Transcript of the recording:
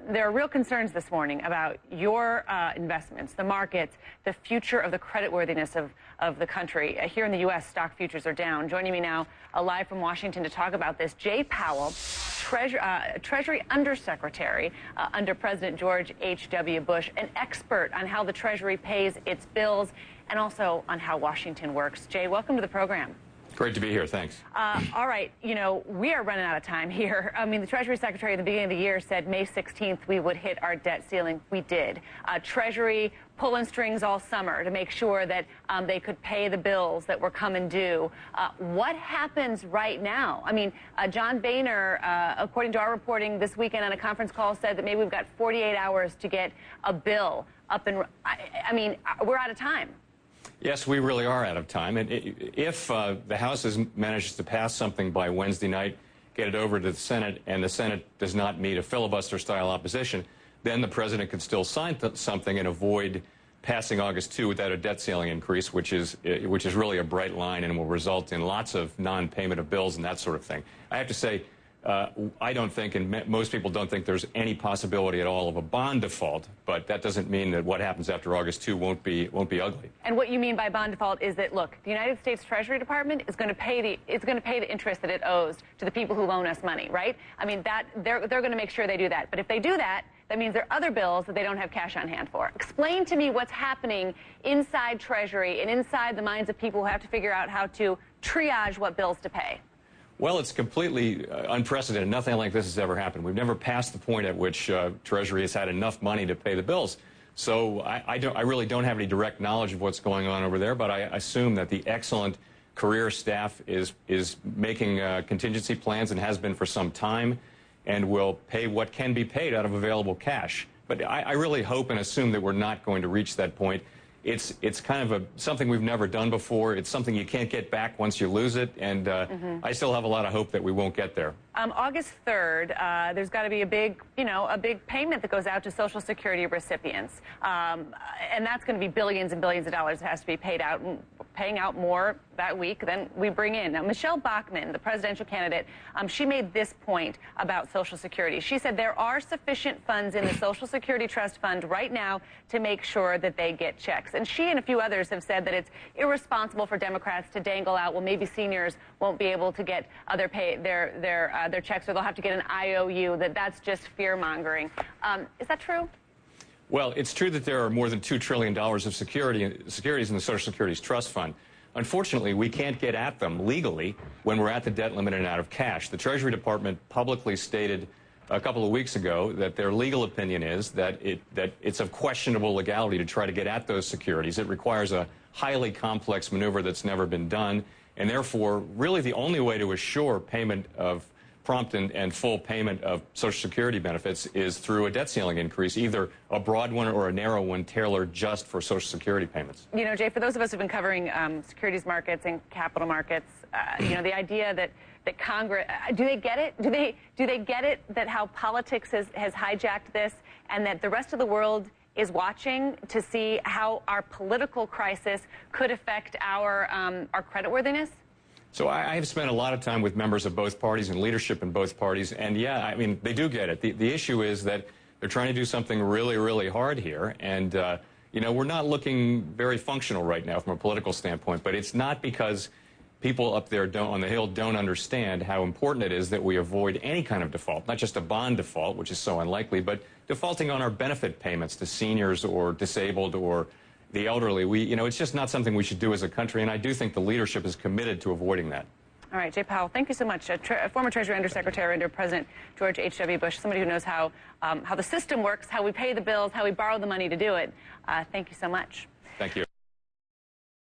There are real concerns this morning about your investments, the markets, the future of the creditworthiness of the country. Here in the U.S., stock futures are down. Joining me now live from Washington to talk about this, Jay Powell, Treasury Undersecretary under President George H.W. Bush, an expert on how the Treasury pays its bills and also on how Washington works. Jay, welcome to the program. Great to be here. Thanks. All right. You know, we are running out of time here. I mean, the Treasury Secretary at the beginning of the year said May 16th we would hit our debt ceiling. We did. Treasury pulling strings all summer to make sure that they could pay the bills that were coming due. What happens right now? I mean, John Boehner, according to our reporting this weekend on a conference call, said that maybe we've got 48 hours to get a bill up and... I mean, we're out of time. Yes, we really are out of time. And if the House manages to pass something by Wednesday night, get it over to the Senate, and the Senate does not meet a filibuster-style opposition, then the president could still sign something and avoid passing August 2 without a debt ceiling increase, which is really a bright line and will result in lots of non-payment of bills and that sort of thing. I have to say, I don't think, and most people don't think, there's any possibility at all of a bond default, but that doesn't mean that what happens after August 2 won't be ugly. And what you mean by bond default is that, look, the United States Treasury Department is going to pay the interest that it owes to the people who loan us money, right? I mean, that they're going to make sure they do that. But if they do that, that means there are other bills that they don't have cash on hand for. Explain to me what's happening inside Treasury and inside the minds of people who have to figure out how to triage what bills to pay. Well, it's completely unprecedented. Nothing like this has ever happened. We've never passed the point at which Treasury has had enough money to pay the bills. So I really don't have any direct knowledge of what's going on over there, but I assume that the excellent career staff is making contingency plans and has been for some time, and will pay what can be paid out of available cash. But I really hope and assume that we're not going to reach that point. It's kind of something we've never done before. It's something you can't get back once you lose it, and I still have a lot of hope that we won't get there. August 3rd, there's got to be a big payment that goes out to Social Security recipients, and that's going to be billions and billions of dollars that has to be paid out, and paying out more that week than we bring in. Now, Michele Backmann, the presidential candidate, she made this point about Social Security. She said there are sufficient funds in the Social Security Trust Fund right now to make sure that they get checks. And she and a few others have said that it's irresponsible for Democrats to dangle out, well, maybe seniors won't be able to get their checks, or they'll have to get an IOU, that's just fear-mongering. Is that true? Well, it's true that there are more than $2 trillion of securities in the Social Security's trust fund. Unfortunately, we can't get at them legally when we're at the debt limit and out of cash. The Treasury Department publicly stated a couple of weeks ago that their legal opinion is that it's of questionable legality to try to get at those securities. It requires a highly complex maneuver that's never been done, and therefore, really the only way to assure payment of prompt and full payment of Social Security benefits is through a debt ceiling increase, either a broad one or a narrow one tailored just for Social Security payments. You know, Jay, for those of us who've been covering securities markets and capital markets, you know, the idea that Congress, do they get it? Do they get it that how politics has hijacked this, and that the rest of the world is watching to see how our political crisis could affect our creditworthiness? So I have spent a lot of time with members of both parties and leadership in both parties, and yeah, I mean, they do get it. The issue is that they're trying to do something really, really hard here, and, you know, we're not looking very functional right now from a political standpoint, but it's not because people up there on the Hill don't understand how important it is that we avoid any kind of default, not just a bond default, which is so unlikely, but defaulting on our benefit payments to seniors or disabled or the elderly. You know, it's just not something we should do as a country, and I do think the leadership is committed to avoiding that. All right, Jay Powell, thank you so much. Former Treasury Undersecretary under President George H.W. Bush, somebody who knows how the system works, how we pay the bills, how we borrow the money to do it. Thank you so much. Thank you.